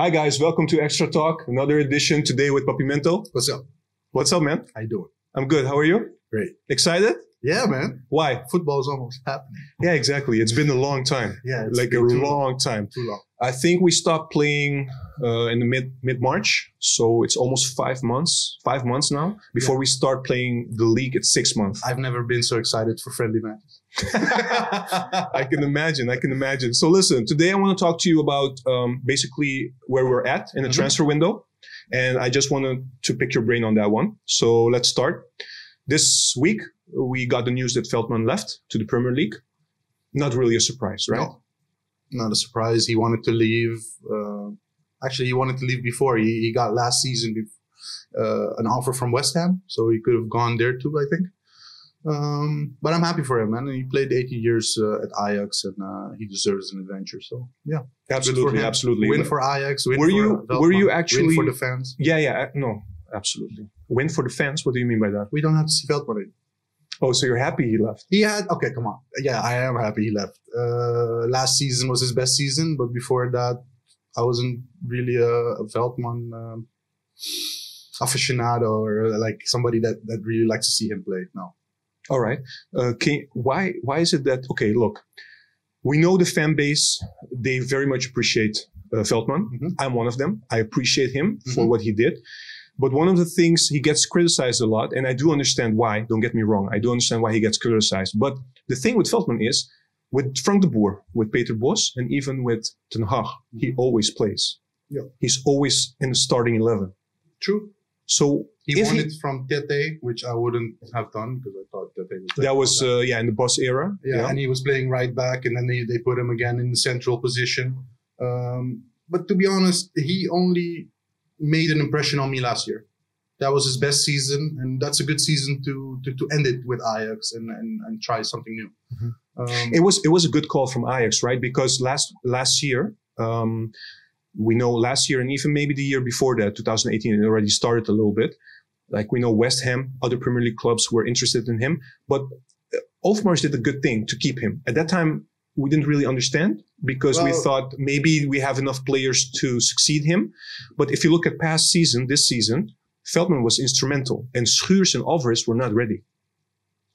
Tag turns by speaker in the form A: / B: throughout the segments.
A: Hi guys, welcome to XtraTalk, another edition today with PapiMento.
B: What's up?
A: What's up, man?
B: How you doing?
A: I'm good. How are you?
B: Great.
A: Excited?
B: Yeah, man.
A: Why?
B: Football's almost happening.
A: Yeah, exactly. It's been a long time.
B: Yeah, it's
A: like a long time.
B: Too long.
A: I think we stopped playing in the mid-March, so it's almost 5 months. 5 months now before we start playing the league. It's 6 months.
B: I've never been so excited for friendly matches.
A: I can imagine. I can imagine. So listen, today I want to talk to you about basically where we're at in the transfer window. And I just wanted to pick your brain on that one. So let's start. This week, we got the news that Veltman left to the Premier League. Not really a surprise, right?
B: No, not a surprise. He wanted to leave. Actually, he wanted to leave before. He got last season an offer from West Ham. So he could have gone there too, I think. But I'm happy for him, man. He played 80 years at Ajax, and he deserves an adventure. So yeah,
A: absolutely, absolutely.
B: Win for Ajax. Win
A: were
B: for
A: you actually
B: win for the fans?
A: Yeah. No, absolutely. Win for the fans. What do you mean by that?
B: We don't have to see Veltman anymore.
A: Oh, so you're happy he left?
B: Okay, come on. Yeah, I am happy he left. Last season was his best season, but before that, I wasn't really a Veltman aficionado or like somebody that really likes to see him play. No.
A: All right. Why is it that, okay, look, we know the fan base, they very much appreciate Veltman. I'm one of them. I appreciate him for what he did. But one of the things, he gets criticized a lot, and I do understand why. Don't get me wrong. I do understand why he gets criticized. But the thing with Veltman is, with Frank de Boer, with Peter Bos, and even with Ten Hag, he always plays.
B: Yeah.
A: He's always in the starting 11.
B: True.
A: So
B: he won it from Tadic, which I wouldn't have done because I thought Tadic was
A: that was in the Bos era.
B: Yeah, and he was playing right back, and then they put him again in the central position. But to be honest, he only made an impression on me last year. That was his best season, and that's a good season to end it with Ajax and try something new.
A: It was a good call from Ajax, right? Because last year, we know last year and even maybe the year before that, 2018, it already started a little bit. Like we know West Ham, other Premier League clubs were interested in him, but Overmars did a good thing to keep him. At that time, we didn't really understand because we thought maybe we have enough players to succeed him. But if you look at past season, this season, Veltman was instrumental and Schuurs and Alvarez were not ready.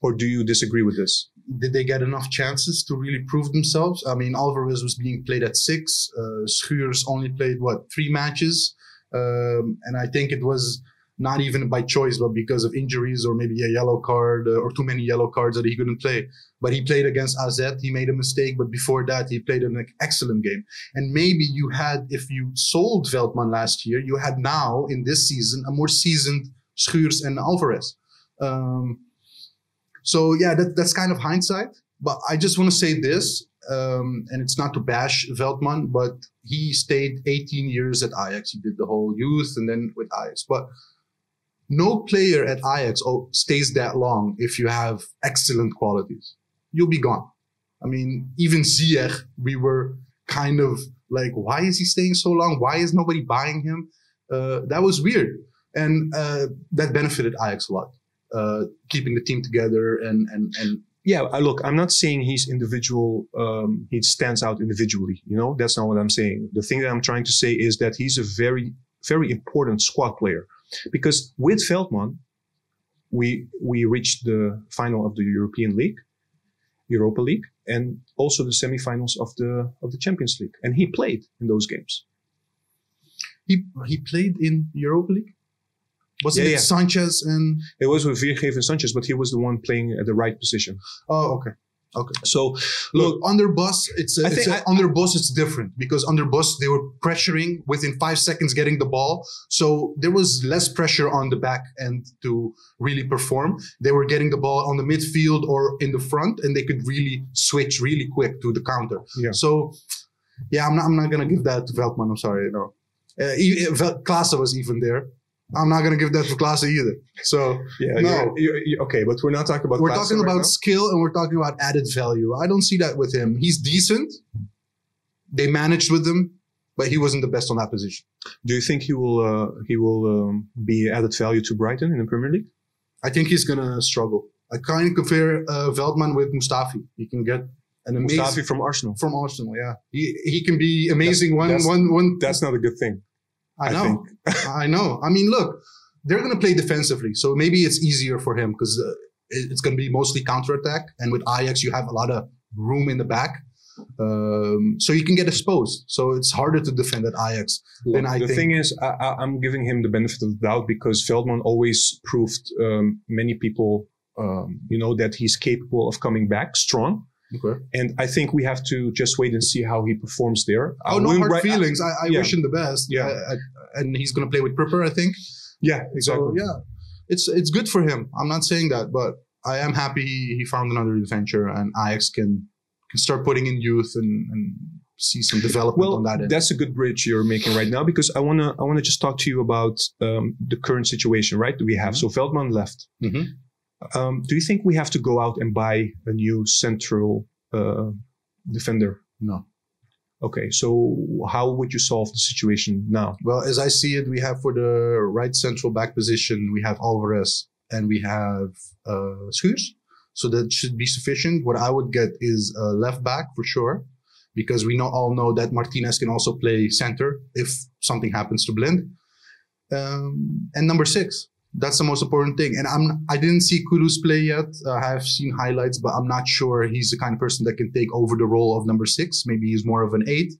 A: Or do you disagree with this?
B: Did they get enough chances to really prove themselves? I mean, Alvarez was being played at 6. Schuurs only played, 3 matches? And I think it was not even by choice, but because of injuries or maybe a yellow card or too many yellow cards that he couldn't play. But he played against AZ. He made a mistake. But before that, he played an excellent game. And maybe you had, if you sold Veltman last year, you had now in this season a more seasoned Schuurs and Alvarez. So yeah, that's kind of hindsight. But I just want to say this, and it's not to bash Veltman, but he stayed 18 years at Ajax. He did the whole youth and then with Ajax. But no player at Ajax stays that long if you have excellent qualities. You'll be gone. I mean, even Ziyech, we were kind of like, why is he staying so long? Why is nobody buying him? That was weird. And that benefited Ajax a lot. Keeping the team together and
A: yeah, look, I'm not saying he's individual, he stands out individually, you know, that's not what I'm saying. The thing that I'm trying to say is that he's a very, very important squad player because with Veltman, we reached the final of the Europa League, and also the semifinals of the Champions League. And he played in those games.
B: He played in Europa League? Wasn't it Sanchez and...
A: It was with Viergever and Sanchez, but he was the one playing at the right position.
B: Oh, okay. Okay.
A: So,
B: look, under Bos, under Bos, it's different because under Bos, they were pressuring within 5 seconds getting the ball. So there was less pressure on the back end to really perform. They were getting the ball on the midfield or in the front, and they could really switch really quick to the counter. Yeah. So, yeah, I'm not going to give that to Veltman. I'm sorry. No. Klaassen was even there. I'm not going to give that to Klaassen either. So,
A: yeah,
B: no.
A: You're, okay, but we're not talking about
B: We're
A: Klaassen
B: talking about
A: right
B: skill and we're talking about added value. I don't see that with him. He's decent. They managed with him, but he wasn't the best on that position.
A: Do you think he will be added value to Brighton in the Premier League?
B: I think he's going to struggle. I kind of compare Veltman with Mustafi. He can get an amazing
A: Mustafi from Arsenal.
B: From Arsenal, yeah. He can be amazing.
A: That's not a good thing.
B: I know. I know. I mean, look, they're going to play defensively, so maybe it's easier for him because it's going to be mostly counterattack. And with Ajax, you have a lot of room in the back. So you can get exposed. So it's harder to defend at Ajax.
A: The thing is, I'm giving him the benefit of the doubt because Veltman always proved many people, that he's capable of coming back strong.
B: Okay.
A: And I think we have to just wait and see how he performs there.
B: No hard feelings. I wish him the best.
A: Yeah.
B: And he's going to play with Pripper, I think.
A: Yeah, exactly.
B: So, yeah, it's good for him. I'm not saying that, but I am happy he found another adventure and Ajax can start putting in youth and see some development on that end.
A: That's a good bridge you're making right now because I wanna just talk to you about the current situation, right? That we have. So Veltman left.
B: Mm-hmm.
A: Do you think we have to go out and buy a new central defender?
B: No.
A: Okay, so how would you solve the situation now?
B: Well, as I see it, we have for the right central back position, we have Alvarez and we have Schuurs. So that should be sufficient. What I would get is a left back for sure, because we all know that Martinez can also play center if something happens to Blind. And number 6. That's the most important thing. And I didn't see Kudus play yet. I have seen highlights, but I'm not sure he's the kind of person that can take over the role of number 6. Maybe he's more of an 8.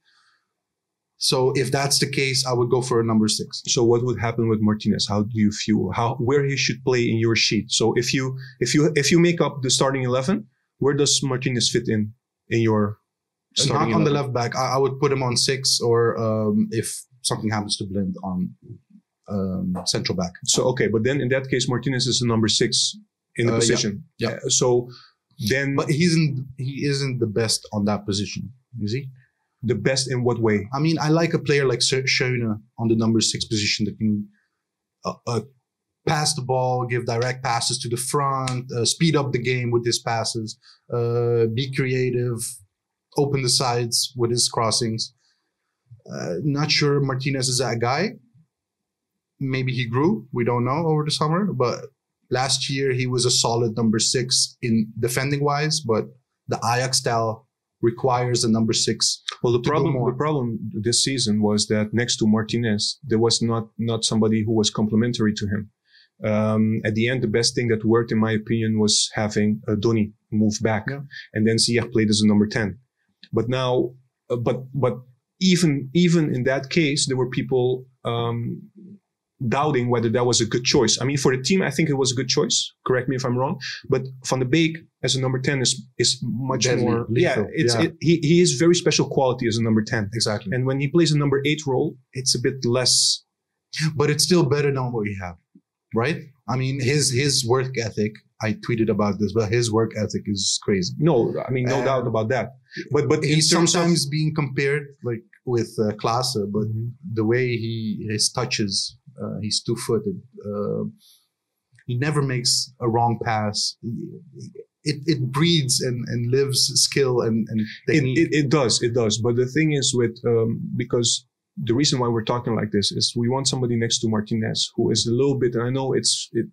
B: So if that's the case, I would go for a number 6.
A: So what would happen with Martinez? How do you feel? Where he should play in your sheet? So if you make up the starting 11, where does Martinez fit in your starting 11?
B: Not on the left back. I would put him on 6, or if something happens to Blind on central back.
A: So okay, but then in that case, Martinez is the number 6 in the position.
B: Yeah.
A: So then,
B: but he isn't the best on that position. Is he?
A: The best in what way?
B: I mean, I like a player like Schuurs on the number 6 position that can pass the ball, give direct passes to the front, speed up the game with his passes, be creative, open the sides with his crossings. Not sure Martinez is that guy. Maybe he grew. We don't know over the summer. But last year, he was a solid number 6 in defending wise. But the Ajax style requires a number 6.
A: Well, the problem this season was that next to Martinez, there was not somebody who was complementary to him. At the end, the best thing that worked, in my opinion, was having Antony move back, and then Ziyech played as a number 10. But now, but even in that case, there were people doubting whether that was a good choice. I mean, for the team, I think it was a good choice. Correct me if I'm wrong. But Van de Beek as a number 10 is much more lethal. He is very special quality as a number 10.
B: Exactly.
A: And when he plays a number 8 role, it's a bit less.
B: But it's still better than what we have, right? I mean, his work ethic. I tweeted about this, but his work ethic is crazy.
A: No, I mean, no doubt about that. But
B: he's sometimes being compared like with Klaasse, but the way his touches, he's 2-footed. He never makes a wrong pass. It breeds and lives skill and technique.
A: It does. But the thing is with because the reason why we're talking like this is we want somebody next to Martinez who is a little bit, and I know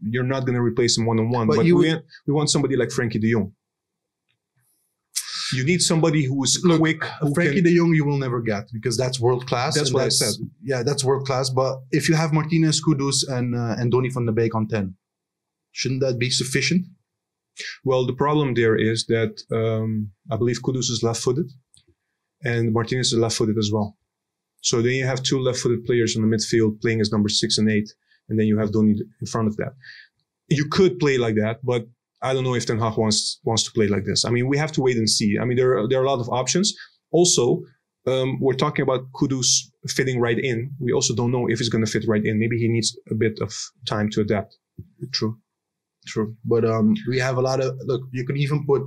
A: you're not going to replace him one-on-one, but we want somebody like Frenkie de Jong. You need somebody who is quick.
B: Frenkie de Jong you will never get because that's world class.
A: That's what I said.
B: Yeah, that's world class. But if you have Martinez, Kudus, and Antony van de Beek on 10, shouldn't that be sufficient?
A: Well, the problem there is that I believe Kudus is left-footed and Martinez is left-footed as well. So then you have 2 left-footed players in the midfield playing as number 6 and 8, and then you have Donny in front of that. You could play like that, but I don't know if Ten Hag wants to play like this. I mean, we have to wait and see. I mean, there are a lot of options. Also, we're talking about Kudus fitting right in. We also don't know if he's going to fit right in. Maybe he needs a bit of time to adapt.
B: True. But we have a lot of look. You can even put.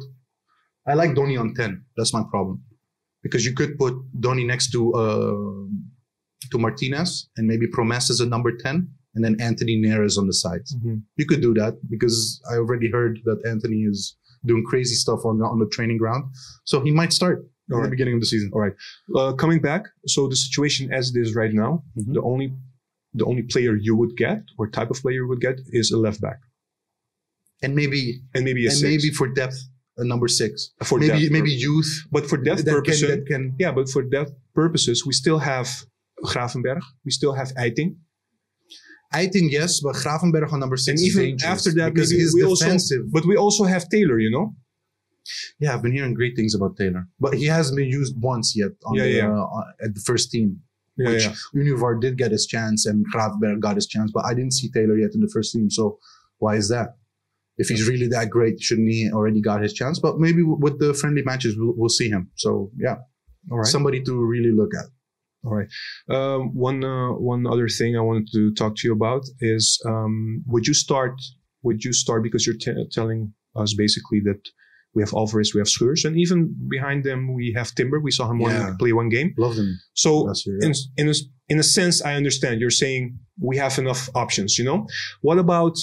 B: I like Donny on 10. That's my problem. Because you could put Donny next to Martinez and maybe Promes as a number 10 and then Antony Neres on the sides. You could do that because I already heard that Antony is doing crazy stuff on the training ground. So he might start at the beginning of the season.
A: All right. Coming back. So the situation as it is right now, the only player you would get or type of player you would get is a left back.
B: And maybe
A: a 6.
B: Maybe for depth, a number 6.
A: For
B: maybe youth.
A: But for depth purposes, but for depth purposes, we still have Gravenberch. We still have Eiting.
B: Eiting, yes, but Gravenberch on number 6
A: and
B: is
A: even
B: dangerous
A: after that,
B: because he's defensive.
A: But we also have Taylor, you know?
B: Yeah, I've been hearing great things about Taylor. But he hasn't been used once yet at the first team. Univar did get his chance and Gravenberch got his chance, but I didn't see Taylor yet in the first team. So why is that? If he's really that great, shouldn't he already got his chance? But maybe with the friendly matches, we'll see him. So yeah, all right. Somebody to really look at.
A: All right. One other thing I wanted to talk to you about is would you start because you're telling us basically that we have Alvarez, we have Schuurs, and even behind them we have Timber. We saw him play one game.
B: Loved him.
A: So in a sense, I understand you're saying we have enough options. You know, what about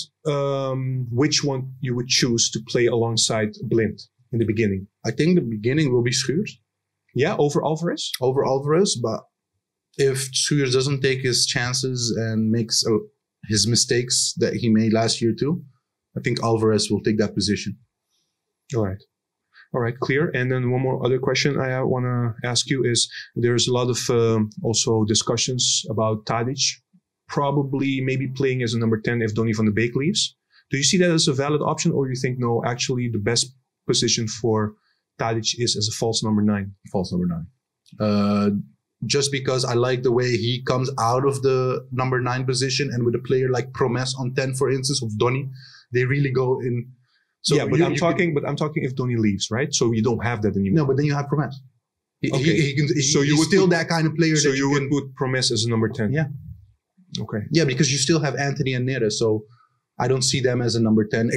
A: which one you would choose to play alongside Blind in the beginning?
B: I think the beginning will be Schuurs.
A: Yeah, over Alvarez.
B: Over Alvarez, but if Schuurs doesn't take his chances and makes his mistakes that he made last year too, I think Alvarez will take that position.
A: All right, clear. And then one more other question I want to ask you is there's a lot of also discussions about Tadic probably maybe playing as a number 10 if Donny van de Beek leaves. Do you see that as a valid option, or you think no, actually the best position for Tadic is as a false number 9?
B: False number 9. Just because I like the way he comes out of the number 9 position, and with a player like Promes on 10, for instance, of Donny, they really go in. So
A: yeah, but I'm talking if Donny leaves, right? So you don't have that anymore.
B: No, but then you have Promes.
A: So you would
B: still that kind of player.
A: So you would put Promes as a number 10.
B: Yeah.
A: Okay.
B: Yeah, because you still have Antony and Neres, so I don't see them as a number 10.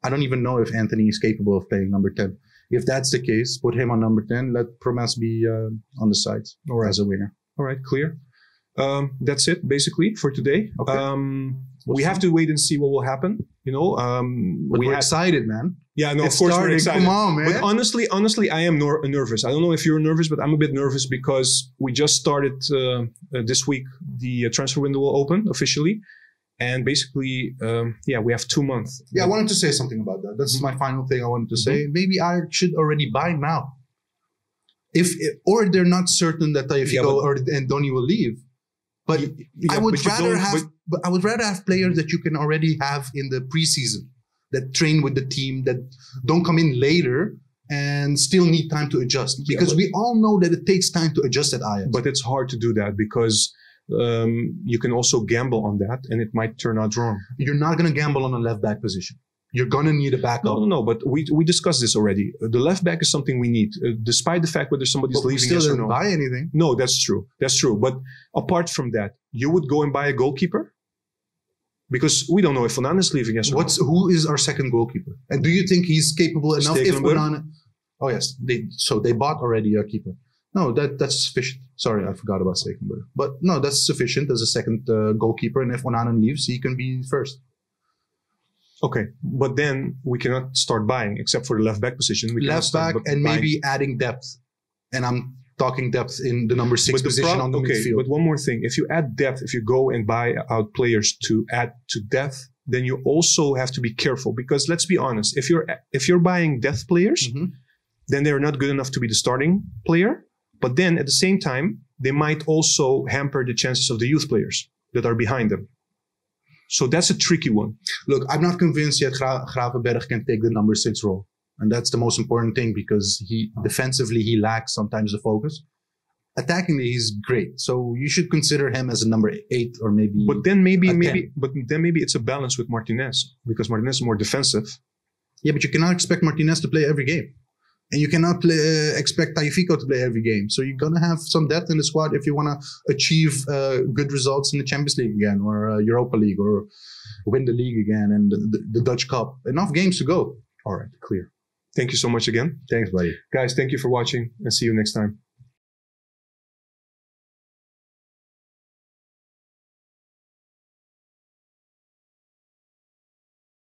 B: I don't even know if Antony is capable of playing number 10. If that's the case, put him on number 10. Let Promes be on the sides as a winger.
A: All right, clear. That's it basically for today.
B: Okay.
A: We have to wait and see what will happen. You know,
B: we're excited, man.
A: Yeah, no, of course we're excited.
B: Come on, man.
A: But honestly, I am nervous. I don't know if you're nervous, but I'm a bit nervous because we just started this week. The transfer window will open officially. And basically, we have 2 months.
B: Yeah, I wanted to say something about that. That's my final thing I wanted to say. Maybe I should already buy now. Or they're not certain that Tagliafico and Donny will leave. But I would rather have players that you can already have in the preseason, that train with the team, that don't come in later and still need time to adjust. Because we all know that it takes time to adjust at Ajax.
A: But it's hard to do that because you can also gamble on that and it might turn out wrong.
B: You're not going to gamble on a left back position. You're going to need a backup.
A: No, but we discussed this already. The left back is something we need, despite the fact whether somebody's leaving.
B: Still didn't buy anything.
A: No, that's true. That's true. But apart from that, you would go and buy a goalkeeper? Because we don't know if Onana is leaving, yes or no.
B: Who is our second goalkeeper? And do you think he's capable enough if Onana... Oh, yes. They bought already a keeper. No, that's sufficient. Sorry, I forgot about Stekelenburg. But no, that's sufficient as a second goalkeeper. And if Onana leaves, he can be first.
A: Okay, but then we cannot start buying except for the left back position. We
B: left back and maybe adding depth. And I'm talking depth in the number 6 position on the midfield.
A: But one more thing. If you add depth, if you go and buy out players to add to depth, then you also have to be careful. Because let's be honest, if you're buying depth players, then they're not good enough to be the starting player. But then at the same time, they might also hamper the chances of the youth players that are behind them. So that's a tricky one.
B: Look, I'm not convinced yet Gravenberch can take the number 6 role. And that's the most important thing because defensively, he lacks sometimes the focus. Attackingly, he's great. So you should consider him as a number 8 or maybe.
A: But then maybe it's a balance with Martinez because Martinez is more defensive.
B: Yeah, but you cannot expect Martinez to play every game. And you cannot expect Tagliafico to play every game. So you're going to have some depth in the squad if you want to achieve good results in the Champions League again or Europa League or win the league again and the Dutch Cup. Enough games to go.
A: All right, clear. Thank you so much again.
B: Thanks, buddy.
A: Guys, thank you for watching and see you next time.